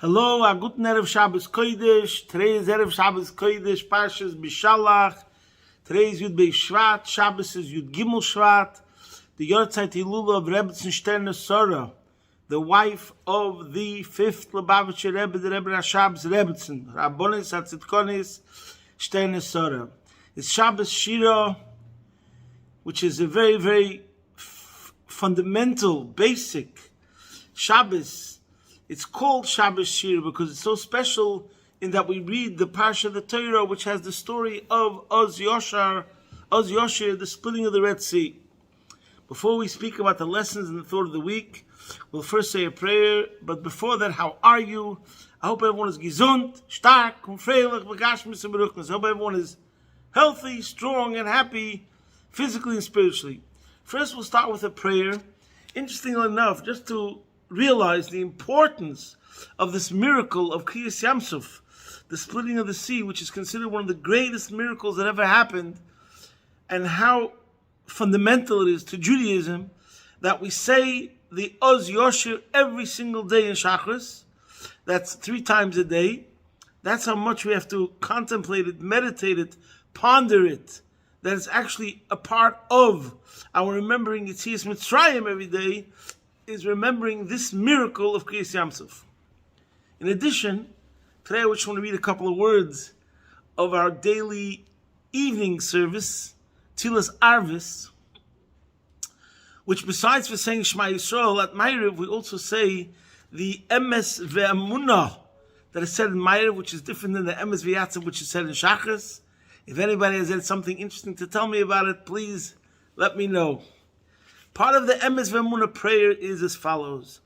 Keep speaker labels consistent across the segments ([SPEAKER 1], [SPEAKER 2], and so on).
[SPEAKER 1] Hello, a guten Erev Shabbos Kodesh. Today is Erev Shabbos Kodesh, Parshas Beshalach. Today is Yud Bei Shvat. Shabbos is Yud Gimel Shvat. The Yortzeit Hilula of Rebbetzin Sterne Sora, the wife of the fifth Lubavitcher Rebbe, the Rebbe Rashab's Rebbetzin, Rabbonis HaTzitkonis Sterne Sora. It's Shabbos Shira, which is a very, very fundamental, basic Shabbos. It's called Shabbos Shir because it's so special in that we read the Parsha of the Torah, which has the story of Oz Yoshir, the splitting of the Red Sea. Before we speak about the lessons and the thought of the week, we'll first say a prayer. But before that, how are you? I hope everyone is gesund, stark, und freilich, begashmis und beruchnis. I hope everyone is healthy, strong, and happy, physically and spiritually. First, we'll start with a prayer. Interestingly enough, just to realize the importance of this miracle of Kriyas Yamsuf, the splitting of the sea, which is considered one of the greatest miracles that ever happened, and how fundamental it is to Judaism that we say the Oz Yoshir every single day in Shachris. That's 3 times a day. That's how much we have to contemplate it, meditate it, ponder it. That it's actually a part of our remembering Yetzias Mitzrayim every day, is remembering this miracle of Kriyas Yamsuf. In addition, today I just want to read a couple of words of our daily evening service, Tilas Arvis, which besides for saying Shema Yisrael at Ma'ariv, we also say the Emes Ve'amunah that is said in Ma'ariv, which is different than the Emes Ve'yatzav, which is said in Shachas. If anybody has had something interesting to tell me about it, please let me know. Part of the Emes Ve'amunah prayer is as follows: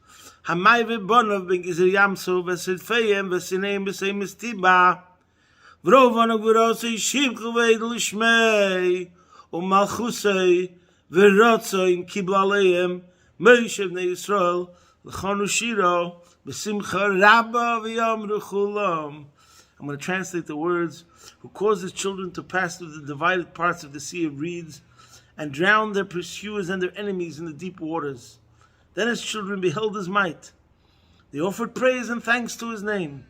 [SPEAKER 1] Hamay ve'bonav ben Gizer Yamsuf v'sirfeim v'sineim v'seim estiba v'rovanu v'rosei shivchu v'edel shmei u'malchusei v'rotzoin kibla aleim Moshe b'nei Yisrael l'chonu shiro b'simcha rabba v'yamru chulam. I'm going to translate the words. Who caused his children to pass through the divided parts of the sea of reeds and drowned their pursuers and their enemies in the deep waters. Then his children beheld his might. They offered praise and thanks to his name,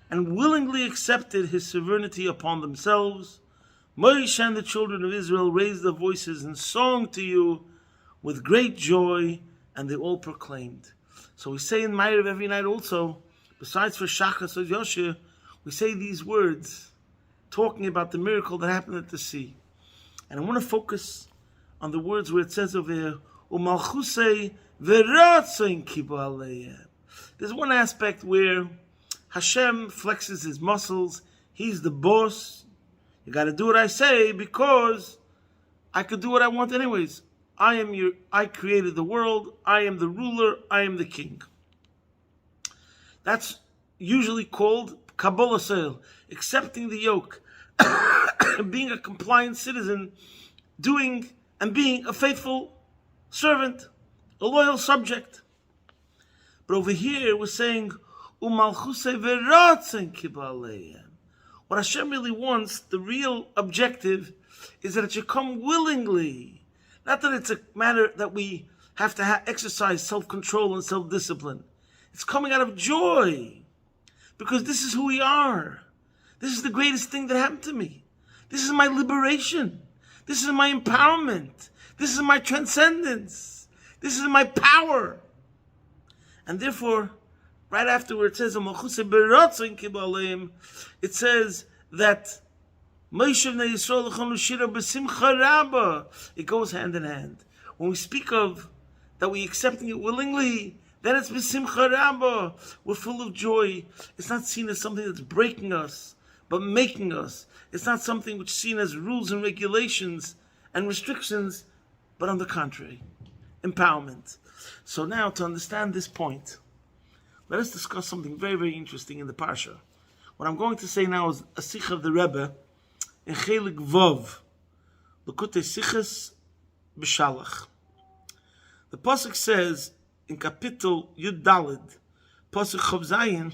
[SPEAKER 1] and willingly accepted his sovereignty upon themselves. Moshe and the children of Israel raised their voices in song to you with great joy, and they all proclaimed. So we say in Ma'ariv every night also, besides for Shachas or Yoshir, we say these words, talking about the miracle that happened at the sea. And I want to focus on the words where it says over here, U'malchusei v'rotzoin kibu aleim. There's one aspect where Hashem flexes his muscles. He's the boss. You got to do what I say because I could do what I want anyways. I created the world. I am the ruler. I am the king. That's usually called Kabbalah Seil, accepting the yoke, being a compliant citizen, doing and being a faithful servant, a loyal subject. But over here we're saying, U'malchusei v'rotzoin kibu aleim. What Hashem really wants, the real objective, is that it should come willingly. Not that it's a matter that we have to exercise self-control and self-discipline. It's coming out of joy, because this is who we are. This is the greatest thing that happened to me. This is my liberation. This is my empowerment. This is my transcendence. This is my power. And therefore, right after where it says, it says that it goes hand in hand. When we speak of that we accepting it willingly, then it's b'simcha rabba. We're full of joy. It's not seen as something that's breaking us, but making us. It's not something which is seen as rules and regulations and restrictions, but on the contrary, empowerment. So now, to understand this point, let us discuss something very, very interesting in the Parsha. What I'm going to say now is a sikh of the Rebbe in Chelik Vov, L'kutei Sichos Beshalach. The pasuk says in Kapitel Yud Daled, pasuk Chav Zayin,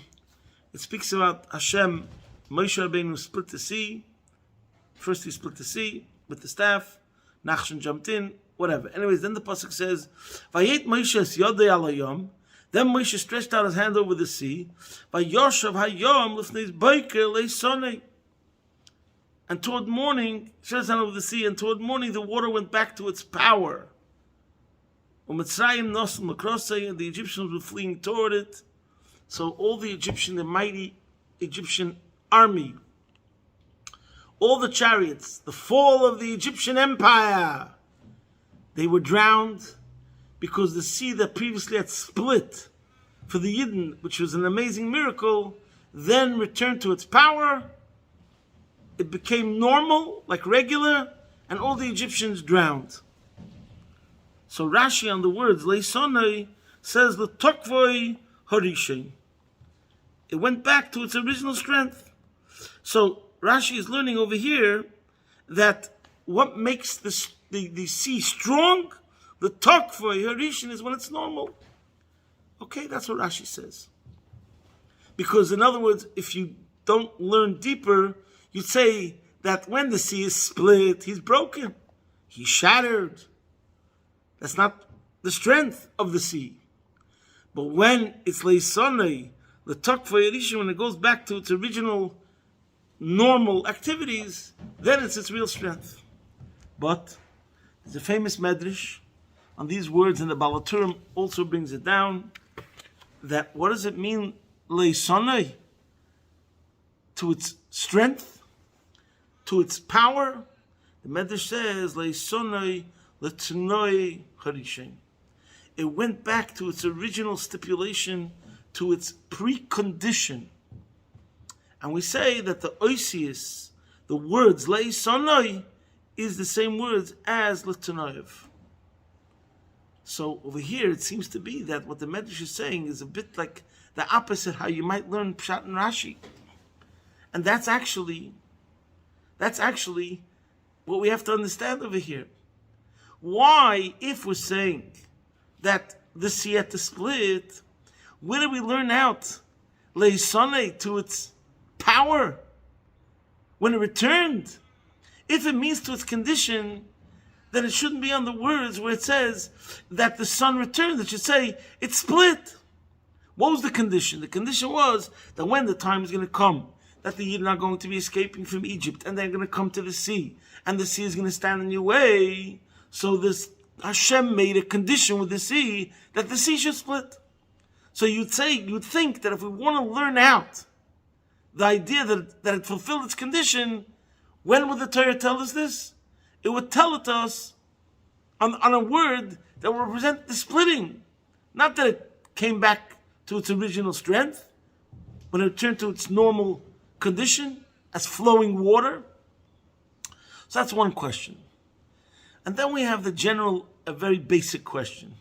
[SPEAKER 1] it speaks about Hashem. Moshe Rabbeinu split the sea. First he split the sea with the staff. Nachshon jumped in, whatever. Anyways, then the pasuk says, "Vayet Moshe es yodei al hayom." Then Moshe stretched out his hand over the sea. And toward morning, stretched his hand over the sea, and toward morning the water went back to its power. And the Egyptians were fleeing toward it. So all the mighty Egyptian army, all the chariots, the fall of the Egyptian empire, they were drowned because the sea that previously had split for the Yidden, which was an amazing miracle, then returned to its power. It became normal, like regular, and all the Egyptians drowned. So Rashi on the words Leisonai says L'tokvoi Harishin. It went back to its original strength. So Rashi is learning over here that what makes the sea strong, the Tokvoi Harishin, is when it's normal. Okay, that's what Rashi says. Because in other words, if you don't learn deeper, you'd say that when the sea is split, he's broken, he's shattered. That's not the strength of the sea. But when it's Leisonai, the Tokvoi Harishin, when it goes back to its original normal activities, then it's its real strength. But there's a famous medrash on these words, and the Balaturim also brings it down, that what does it mean, Leisonai? To its strength, to its power? The medrash says, Leisonai L'tnoi Harishin. It went back to its original stipulation, to its precondition. And we say that the oisius, the words Leisonai, is the same words as L'tnoiv. So over here, it seems to be that what the Medrash is saying is a bit like the opposite how you might learn Pshat and Rashi. And that's actually what we have to understand over here. Why, if we're saying that the sea had to split, where do we learn out Leisonai to its power when it returned? If it means to its condition, then it shouldn't be on the words where it says that the sun returned. It should say it split. What was the condition? The condition was that when the time is going to come, that the Yidden are going to be escaping from Egypt, and they're going to come to the sea, and the sea is going to stand in your way. So this Hashem made a condition with the sea that the sea should split. So you'd think that if we want to learn out the idea that it fulfilled its condition, when would the Torah tell us this? It would tell it to us on a word that will represent the splitting. Not that it came back to its original strength, when it returned to its normal condition as flowing water. So that's one question. And then we have a very basic question.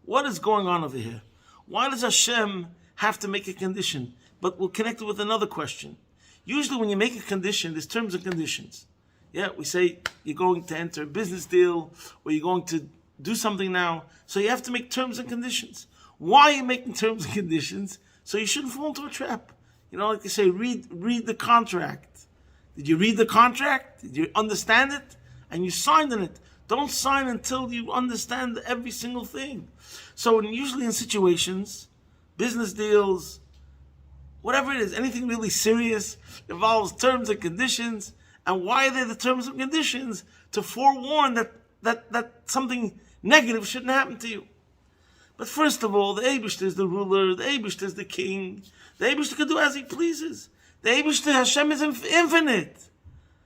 [SPEAKER 1] What is going on over here? Why does Hashem have to make a condition? But we'll connect it with another question. Usually when you make a condition, there's terms and conditions. Yeah, we say you're going to enter a business deal, or you're going to do something now. So you have to make terms and conditions. Why are you making terms and conditions? So you shouldn't fall into a trap. You know, like they say, read the contract. Did you read the contract? Did you understand it? And you signed on it. Don't sign until you understand every single thing. So usually in situations, business deals, whatever it is, anything really serious involves terms and conditions. And why are they the terms and conditions? To forewarn that something negative shouldn't happen to you. But first of all, the Eibishter is the ruler, the Eibishter is the king, the Eibishter can do as he pleases. The Eibishter, Hashem, is infinite.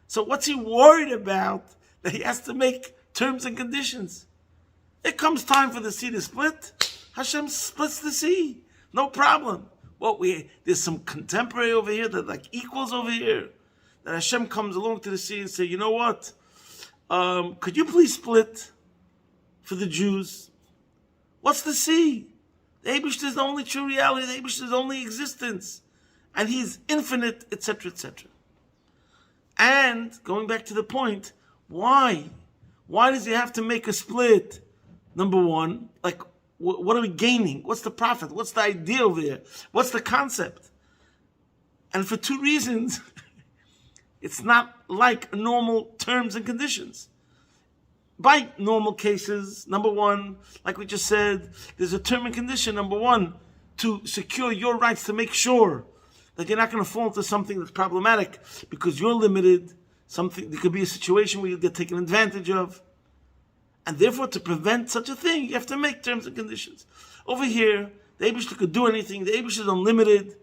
[SPEAKER 1] So what's he worried about that he has to make terms and conditions? It comes time for the sea to split, Hashem splits the sea. No problem. There's some contemporary over here that like equals over here. That Hashem comes along to the sea and say, you know what? Could you please split for the Jews? What's the sea? The Eibishter is the only true reality. The Eibishter is the only existence. And he's infinite, etc., etc. And, going back to the point, why? Why does he have to make a split? Number one, like, what are we gaining? What's the profit? What's the idea over here? What's the concept? And for two reasons, it's not like normal terms and conditions. by normal cases, number one, like we just said, there's a term and condition, number one, to secure your rights, to make sure that you're not going to fall into something that's problematic because you're limited. There could be a situation where you'll get taken advantage of. And therefore, to prevent such a thing, you have to make terms and conditions. Over here, the Eibishter could do anything. The Eibishter is unlimited.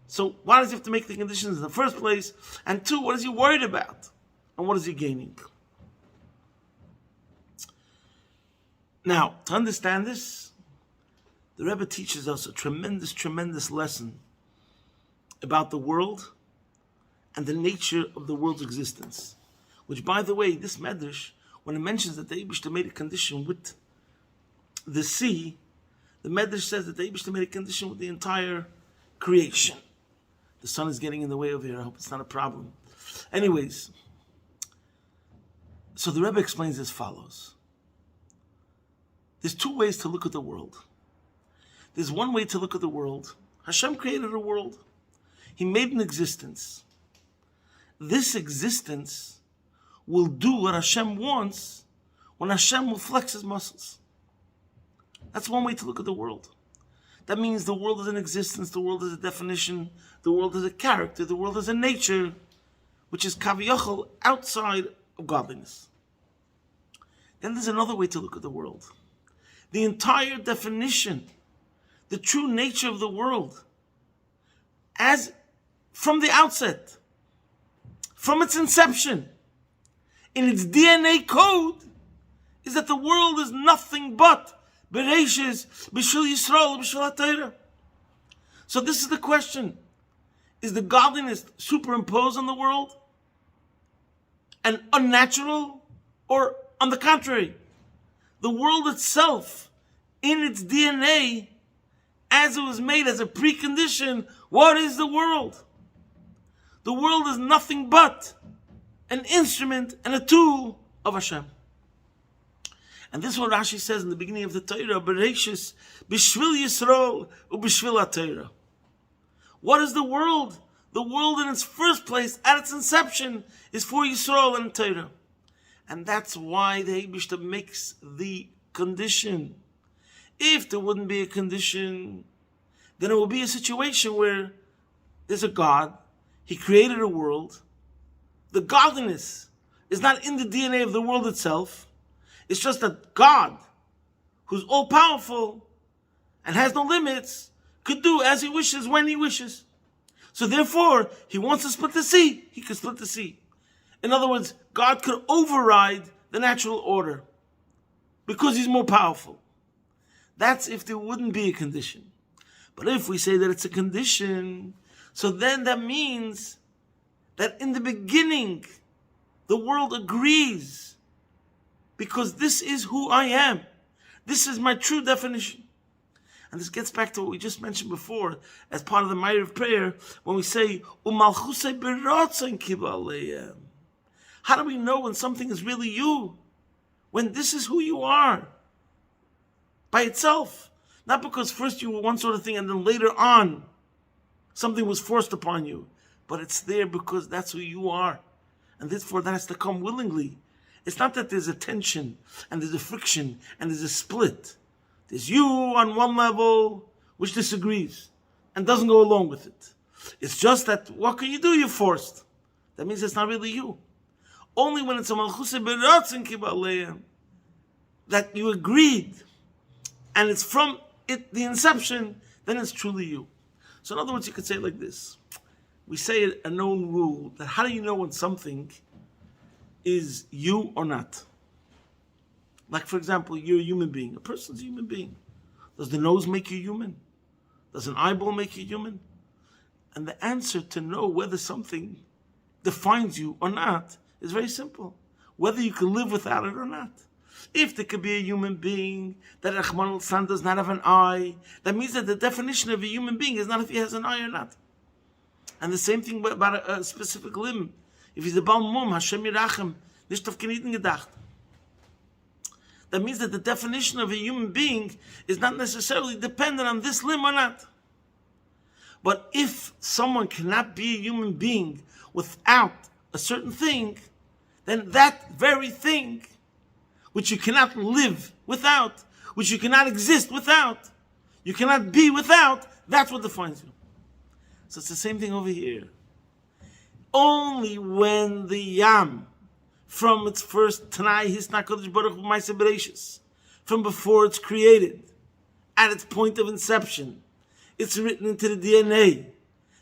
[SPEAKER 1] So why does he have to make the conditions in the first place? And two, what is he worried about? And what is he gaining? Now, to understand this, the Rebbe teaches us a tremendous, tremendous lesson about the world and the nature of the world's existence. Which, by the way, this Medrash, when it mentions that the Eibishter made a condition with the sea, the Medrash says that the Eibishter made a condition with the entire creation. The sun is getting in the way over here. I hope it's not a problem. Anyways, so the Rebbe explains as follows. There's two ways to look at the world. There's one way to look at the world. Hashem created a world. He made an existence. This existence will do what Hashem wants when Hashem will flex his muscles. That's one way to look at the world. That means the world is an existence, the world is a definition, the world is a character, the world is a nature, which is kaviyachol, outside of godliness. Then there's another way to look at the world. The entire definition, the true nature of the world, as from the outset, from its inception, in its DNA code, is that the world is nothing but Bereshis, B'shul Yisrael, B'shul HaTorah. So this is the question. Is the godliness superimposed on the world and unnatural, or on the contrary? The world itself, in its DNA, as it was made as a precondition, what is the world? The world is nothing but an instrument and a tool of Hashem. And this is what Rashi says in the beginning of the Torah, Bereshis, B'shvil Yisrael, u'b'shvil HaTorah. What is the world? The world in its first place, at its inception, is for Yisrael and Torah. And that's why the Eibishter makes the condition. If there wouldn't be a condition, then it would be a situation where there's a God, he created a world, the godliness is not in the DNA of the world itself. It's just that God, who's all-powerful and has no limits, could do as he wishes, when he wishes. So therefore, he wants to split the sea. He could split the sea. In other words, God could override the natural order because he's more powerful. That's if there wouldn't be a condition. But if we say that it's a condition, so then that means that in the beginning, the world agrees, because this is who I am. This is my true definition. And this gets back to what we just mentioned before, as part of the Ma'ariv prayer, when we say, Umalchusei beratzon kibaleyem. How do we know when something is really you? When this is who you are, by itself. Not because first you were one sort of thing and then later on something was forced upon you. But it's there because that's who you are. And therefore that has to come willingly. It's not that there's a tension and there's a friction and there's a split. There's you on one level which disagrees and doesn't go along with it. It's just that what can you do? You're forced. That means it's not really you. Only when it's a malchusei beratzon kibaleyem that you agreed and it's from it the inception, then it's truly you. So in other words, you could say it like this. We say a known rule that how do you know when something is you or not? Like, for example, you're a human being. A person's a human being. Does the nose make you human? Does an eyeball make you human? And the answer to know whether something defines you or not is very simple. Whether you can live without it or not. If there could be a human being that Rahman al-San does not have an eye, that means that the definition of a human being is not if he has an eye or not. And the same thing about a specific limb. If he's a Baal Mum, Hashem Yirachem, nicht auf Kneten gedacht. That means that the definition of a human being is not necessarily dependent on this limb or not. But if someone cannot be a human being without a certain thing, then that very thing which you cannot live without, which you cannot exist without, you cannot be without, that's what defines you. So it's the same thing over here. Only when the Yam, from its first Tanai Hisna Kodesh Baruch Hu Ma'aseh Bereishis, from before it's created, at its point of inception, it's written into the DNA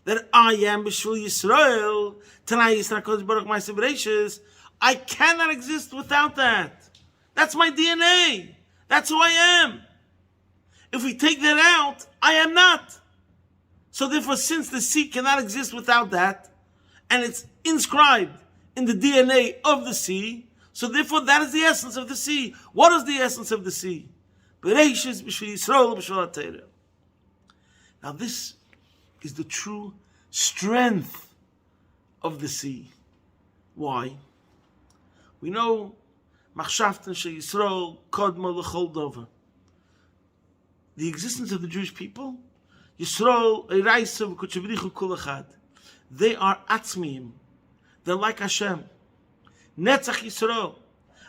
[SPEAKER 1] that I am B'Shvil Yisrael, Tanai Hisna Kodesh Baruch Hu Ma'aseh Bereishis. I cannot exist without that. That's my DNA. That's who I am. If we take that out, I am not. So therefore, since the sea cannot exist without that, and it's inscribed in the DNA of the sea, so therefore that is the essence of the sea. What is the essence of the sea? Bereishis b'shvil Yisrael b'shvil HaTorah. Now this is the true strength of the sea. Why? We know Machshavten sheYisrael kodma l'chol dover. The existence of the Jewish people, Yisrael eiraisa v'kutzevrichu kol echad. They are atzmiyim. They're like Hashem. Netzach Yisrael.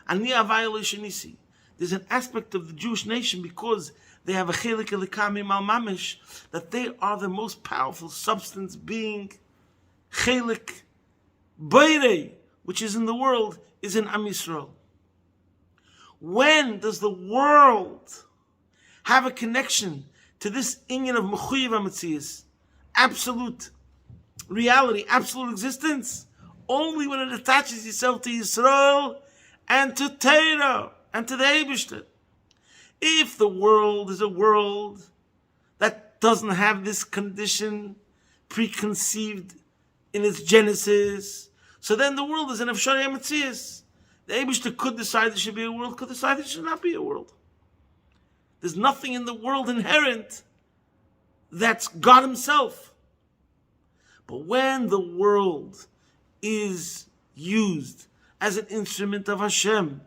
[SPEAKER 1] Ani avai lo shenisi. There's an aspect of the Jewish nation because they have a chelik elikam al mamish, that they are the most powerful substance being. Chelik beirei, which is in the world, is in Am Yisrael. When does the world have a connection to this inyan of mechuyev hametzius, absolute reality, absolute existence? Only when it attaches itself to Yisrael and to Torah and to the Eibishter. If the world is a world that doesn't have this condition preconceived in its genesis, so then the world is an Efshari HaMetzias. The Eibishter could decide there should be a world, could decide there should not be a world. There's nothing in the world inherent that's God Himself. But when the world is used as an instrument of Hashem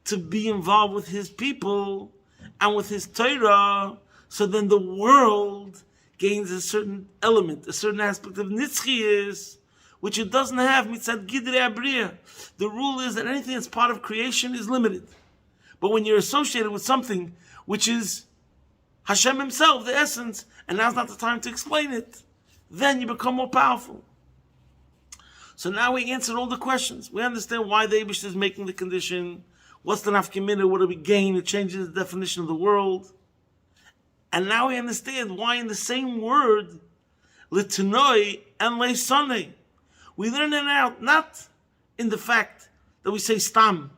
[SPEAKER 1] to be involved with His people and with His Torah, so then the world gains a certain element, a certain aspect of nitzchiyus, which it doesn't have mitzad gidrei abriya. The rule is that anything that's part of creation is limited. But when you're associated with something which is Hashem Himself, the essence, and now's not the time to explain it, then you become more powerful. So now we answered all the questions. We understand why the Eibishter is making the condition. What's the nafkamina? What do we gain? It changes the definition of the world. And now we understand why in the same word, litanoi and leisonei, we learn it out not in the fact that we say stam,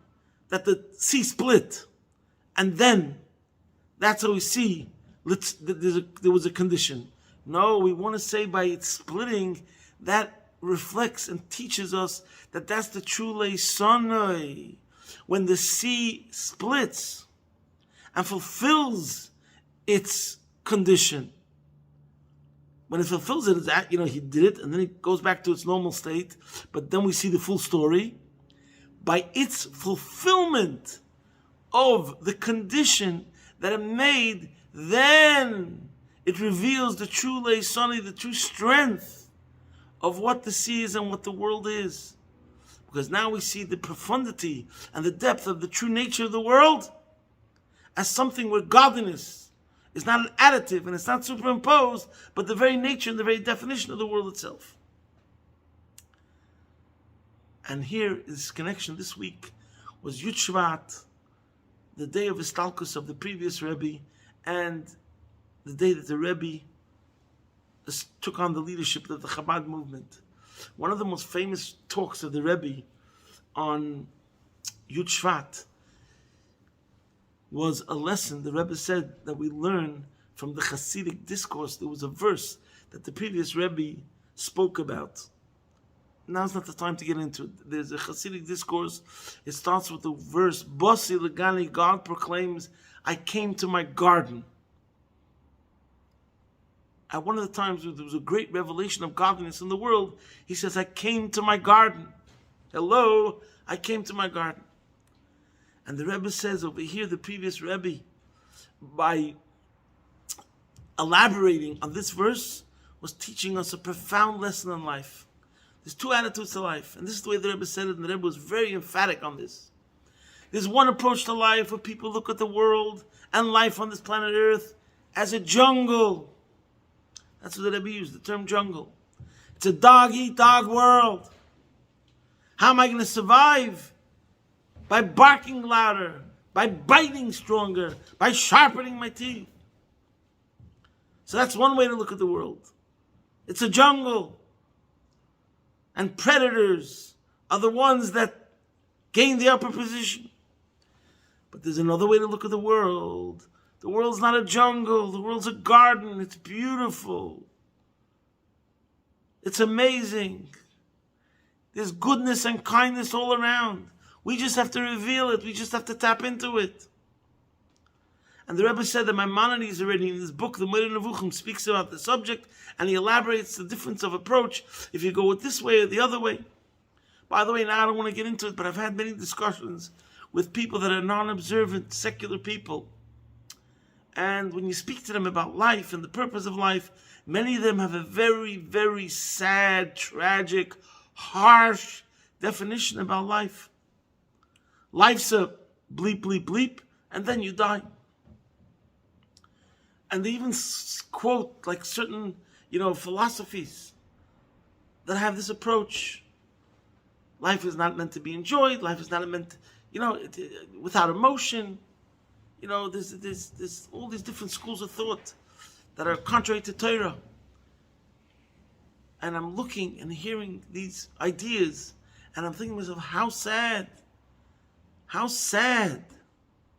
[SPEAKER 1] that the sea split, and then that's how we see there was a condition. No, we want to say by its splitting, that reflects and teaches us that that's the true leisonei. When the sea splits and fulfills its condition, when it fulfills it, it's, He did it, and then it goes back to its normal state, but then we see the full story. By its fulfillment of the condition that it made, then it reveals the true leisoni, the true strength of what the sea is and what the world is. Because now we see the profundity and the depth of the true nature of the world as something where godliness is not an additive and it's not superimposed, but the very nature and the very definition of the world itself. And here, this connection this week was Yud Shvat, the day of Istalkus of the previous Rebbe, and the day that the Rebbe took on the leadership of the Chabad movement. One of the most famous talks of the Rebbe on Yud Shvat was a lesson the Rebbe said that we learn from the Hasidic discourse. There was a verse that the previous Rebbe spoke about. Now's not the time to get into it. There's a Hasidic discourse. It starts with the verse, Bosi Legani, God proclaims, I came to my garden. At one of the times when there was a great revelation of godliness in the world, he says, I came to my garden. Hello, I came to my garden. And the Rebbe says over here, the previous Rebbe, by elaborating on this verse, was teaching us a profound lesson in life. There's two attitudes to life, and this is the way the Rebbe said it, and the Rebbe was very emphatic on this. There's one approach to life where people look at the world and life on this planet Earth as a jungle. That's what the Rabbi used, the term jungle. It's a dog-eat-dog world. How am I going to survive? By barking louder, by biting stronger, by sharpening my teeth. So that's one way to look at the world. It's a jungle. And predators are the ones that gain the upper position. But there's another way to look at the world. The world's not a jungle. The world's a garden. It's beautiful. It's amazing. There's goodness and kindness all around. We just have to reveal it. We just have to tap into it. And the Rebbe said that Maimonides already in his book, the Moreh Nevuchim, speaks about the subject, and he elaborates the difference of approach if you go with this way or the other way. By the way, now I don't want to get into it, but I've had many discussions with people that are non-observant, secular people. And when you speak to them about life and the purpose of life, many of them have a very, very sad, tragic, harsh definition about life. Life's a bleep, bleep, bleep, and then you die. And they even quote like certain, philosophies that have this approach. Life is not meant to be enjoyed. Life is not meant, without emotion. There's all these different schools of thought that are contrary to Torah. And I'm looking and hearing these ideas, and I'm thinking to myself, how sad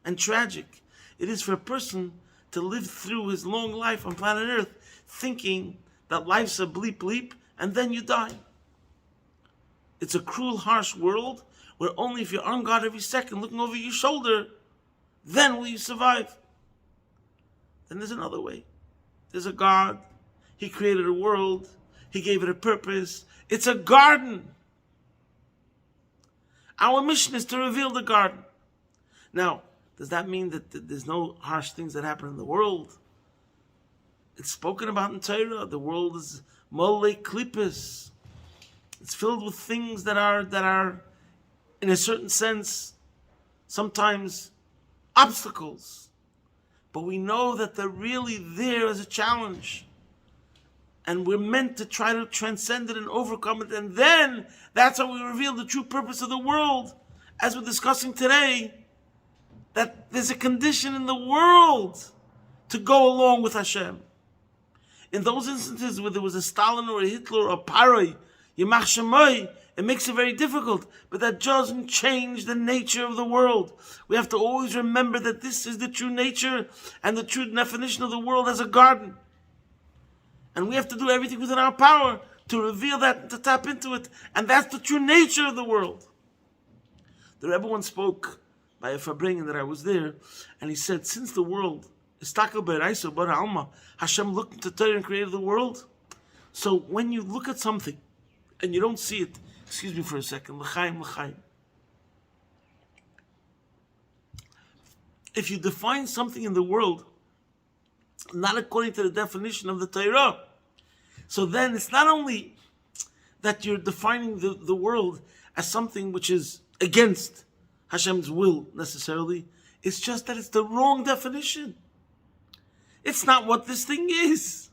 [SPEAKER 1] and tragic it is for a person to live through his long life on planet Earth thinking that life's a bleep bleep and then you die. It's a cruel, harsh world where only if you're on God every second looking over your shoulder, then will you survive. Then there's another way. There's a God. He created a world. He gave it a purpose. It's a garden. Our mission is to reveal the garden. Now, does that mean that there's no harsh things that happen in the world? It's spoken about in Torah. The world is molei klippos. It's filled with things that are, in a certain sense, sometimes obstacles. But we know that they're really there as a challenge. And we're meant to try to transcend it and overcome it. And then that's how we reveal the true purpose of the world. As we're discussing today, that there's a condition in the world to go along with Hashem. In those instances where there was a Stalin or a Hitler or a Paroi, Yimach Shemoy, it makes it very difficult. But that doesn't change the nature of the world. We have to always remember that this is the true nature and the true definition of the world as a garden. And we have to do everything within our power to reveal that and to tap into it. And that's the true nature of the world. The Rebbe once spoke by a Farbrengen that I was there, and he said, since the world is takel be'raiso bara alma, Hashem looked into Torah and created the world. So when you look at something and you don't see it, excuse me for a second, l'chaim. If you define something in the world not according to the definition of the Torah, so then it's not only that you're defining the world as something which is against Hashem's will necessarily, it's just that it's the wrong definition. It's not what this thing is.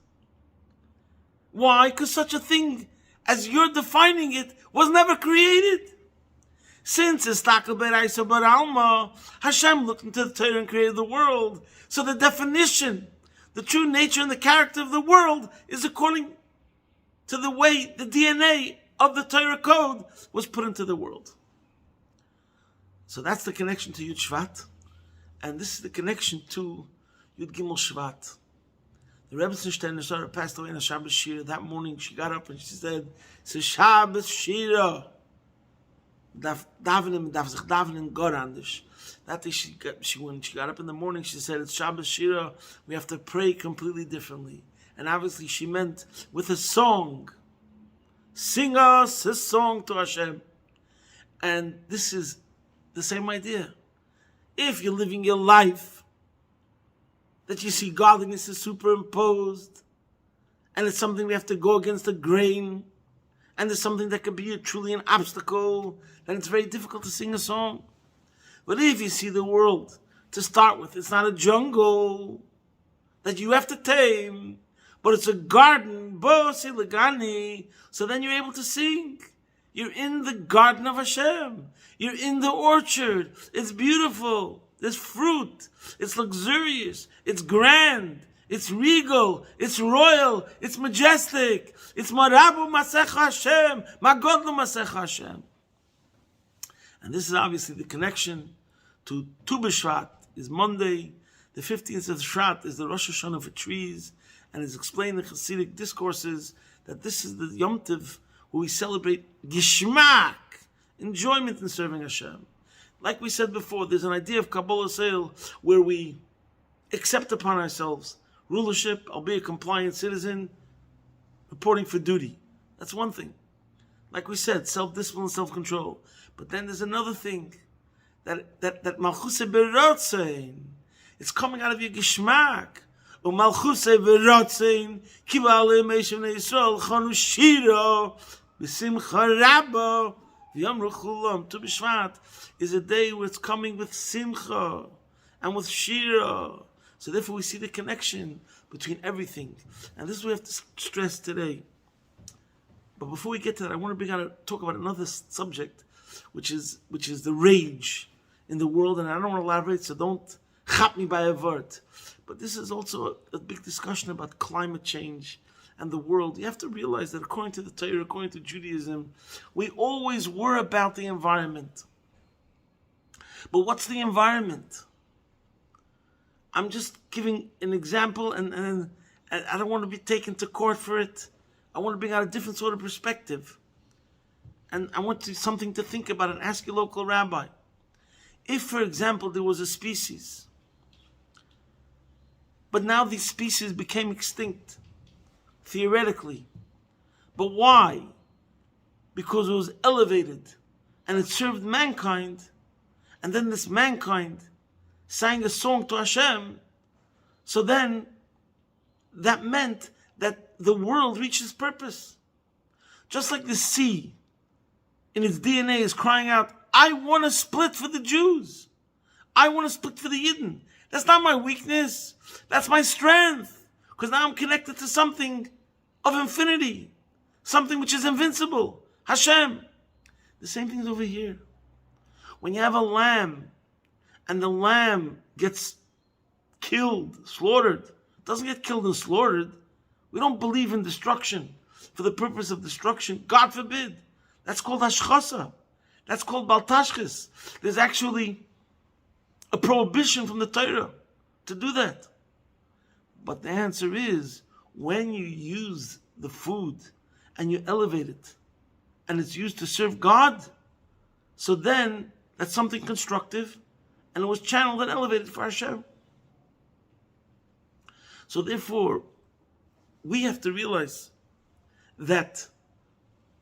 [SPEAKER 1] Why? Because such a thing as you're defining it was never created. Since it's takel be'raiso bara alma, Hashem looked into the Torah and created the world. So the definition, the true nature and the character of the world is according to the way the DNA of the Torah code was put into the world. So that's the connection to Yud Shvat. And this is the connection to Yud Gimel Shvat. The Rebbe Steiner passed away on a Shabbos Shira. That morning she got up and she said, it's a Shabbos Shira. Davening God anders. That day when she got up in the morning, she said, it's Shabbos Shira. We have to pray completely differently. And obviously she meant with a song. Sing us a song to Hashem. And this is the same idea. If you're living your life that you see godliness is superimposed, and it's something we have to go against the grain, and there's something that could be truly an obstacle, then it's very difficult to sing a song. But if you see the world, to start with, it's not a jungle that you have to tame, but it's a garden, so then you're able to sing. You're in the garden of Hashem. You're in the orchard. It's beautiful. There's fruit. It's luxurious. It's grand. It's regal. It's royal. It's majestic. It's marabu masech Hashem. Magodlu masech Hashem. And this is obviously the connection to Tu B'Shvat is Monday. The 15th of Shvat is the Rosh Hashanah for trees. And it's explained in Hasidic discourses that this is the Yom Tov where we celebrate Gishmak, enjoyment in serving Hashem. Like we said before, there's an idea of Kabbalah Sale where we accept upon ourselves rulership. I'll be a compliant citizen, reporting for duty. That's one thing. Like we said, self-discipline and self-control. But then there's another thing, that Malchus Berotzein, it's coming out of your Gishmak. Malchus Berotzein, Kibale Meishem Yisrael, Chanu Shiro, B'Simcha Rabbo, V'Yamru Chulam. Tu B'Shvat is a day where it's coming with Simcha and with Shira. So therefore we see the connection between everything. And this is what we have to stress today. But before we get to that, I want to talk about another subject, which is the rage in the world. And I don't want to elaborate, so don't chap me by a word. But this is also a big discussion about climate change and the world. You have to realize that according to the Torah, according to Judaism, we always were about the environment. But what's the environment? I'm just giving an example, and I don't want to be taken to court for it. I want to bring out a different sort of perspective. And I want something to think about and ask your local rabbi. If, for example, there was a species, but now these species became extinct, theoretically. But why? Because it was elevated and it served mankind, and then this mankind sang a song to Hashem, so then that meant that the world reached its purpose. Just like the sea in its DNA is crying out, I want to split for the Jews. I want to split for the Yidden. That's not my weakness. That's my strength. Because now I'm connected to something of infinity. Something which is invincible. Hashem. The same thing is over here. When you have a lamb, and the lamb gets killed, slaughtered. It doesn't get killed and slaughtered. We don't believe in destruction for the purpose of destruction. God forbid. That's called hashchasa. That's called baltashchis. There's actually a prohibition from the Torah to do that. But the answer is, when you use the food and you elevate it, and it's used to serve God, so then that's something constructive, and it was channeled and elevated for Hashem. So therefore, we have to realize that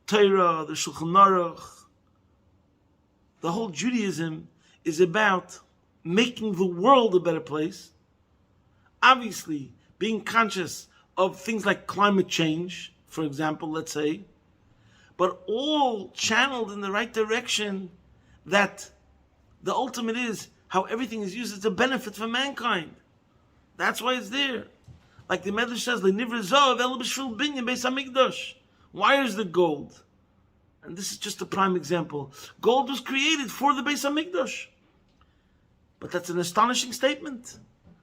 [SPEAKER 1] Torah, the Shulchan Aruch, the whole Judaism is about making the world a better place. Obviously, being conscious of things like climate change, for example, let's say, but all channeled in the right direction, that the ultimate is how everything is used as a benefit for mankind. That's why it's there. Like the Medrash says, why is the gold? And this is just a prime example. Gold was created for the Beis HaMikdash. But that's an astonishing statement.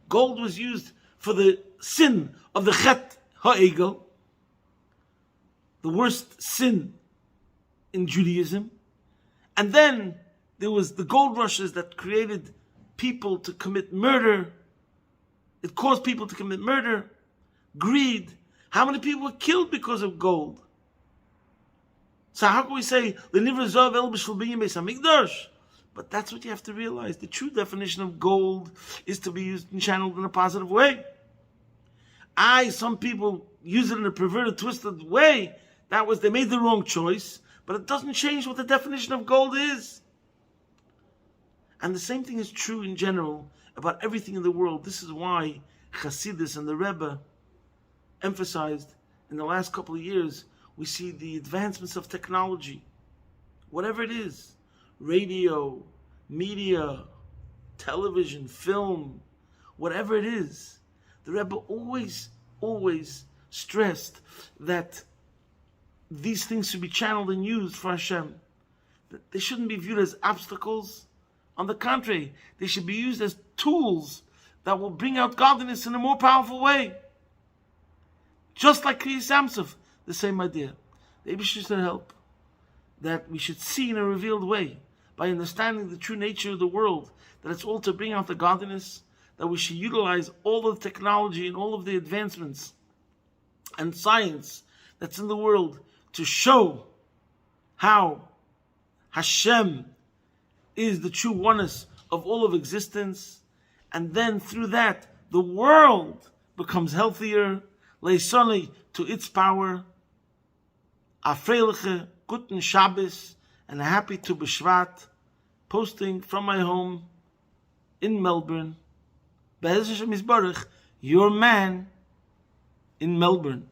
[SPEAKER 1] Gold was used for the sin of the Chet HaEgel, the worst sin in Judaism. And then there was the gold rushes that created people to commit murder. It caused people to commit murder, greed. How many people were killed because of gold? So how can we say, but that's what you have to realize. The true definition of gold is to be used and channeled in a positive way. Some people use it in a perverted, twisted way. They made the wrong choice, but it doesn't change what the definition of gold is. And the same thing is true in general about everything in the world. This is why Chassidus and the Rebbe emphasized in the last couple of years, we see the advancements of technology, whatever it is, radio, media, television, film, whatever it is. The Rebbe always stressed that these things should be channeled and used for Hashem. That they shouldn't be viewed as obstacles. On the contrary, they should be used as tools that will bring out godliness in a more powerful way. Just like Kriyas Yamsuf, the same idea. The Eibush should help that we should see in a revealed way, by understanding the true nature of the world, that it's all to bring out the godliness, that we should utilize all of the technology and all of the advancements and science that's in the world to show how Hashem is the true oneness of all of existence, and then through that the world becomes healthier, leisoni to its power. A freiliche, guten Shabbos, and a happy Tu B'Shvat, posting from my home in Melbourne. Be'ez Hashem Yisbarach, your man in Melbourne.